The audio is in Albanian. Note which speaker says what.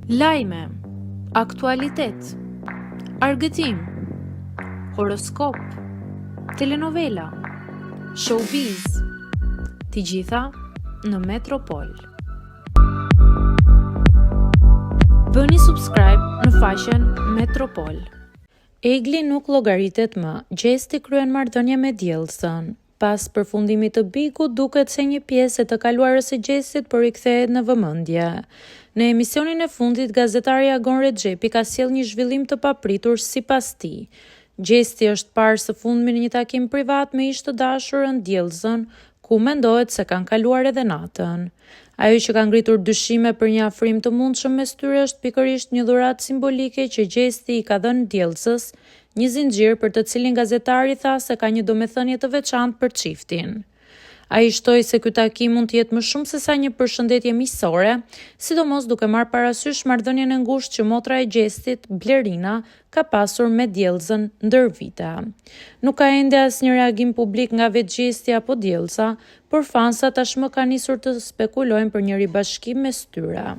Speaker 1: Lajme, aktualitet, argëtim, horoskop, telenovela, showbiz, të gjitha në Metropol. Bëni subscribe në faqen Metropol. Egli nuk llogaritet më, Gjesti kryen marrëdhënie me diellësën. Pas përfundimit të Bigut, duket se një pjesë e të kaluarës së Gjestit po rikthehet në vëmendje. Në emisionin e fundit, gazetari Agon Rexhepi ka sjellë një zhvillim të papritur sipas tij. Gjesti është parë së fundmi në një takim privat me ish të dashurën diellësën, ku mendohet se kanë kaluar edhe natën. Ajo që ka ngritur dyshime për një afrim të mundshëm mes tyre është pikërisht një dhuratë simbolike që Gjesti i ka dhënë diellësës, një zinxhir për të cilin gazetari tha se ka një domethënie të veçantë për çiftin. Ai shtoi se ky takim mund të jetë më shumë se sa një përshëndetje miqësore, sidomos duke marrë parasysh marrëdhënien e ngushtë që motra e Gjestit, Blerina, ka pasur me diellësën ndër vite. Nuk ka ende asnjë reagim publik nga vetë Gjesti apo diellësa, por fansat tashmë kanë nisur të spekulojnë për një ribashkim mes tyre.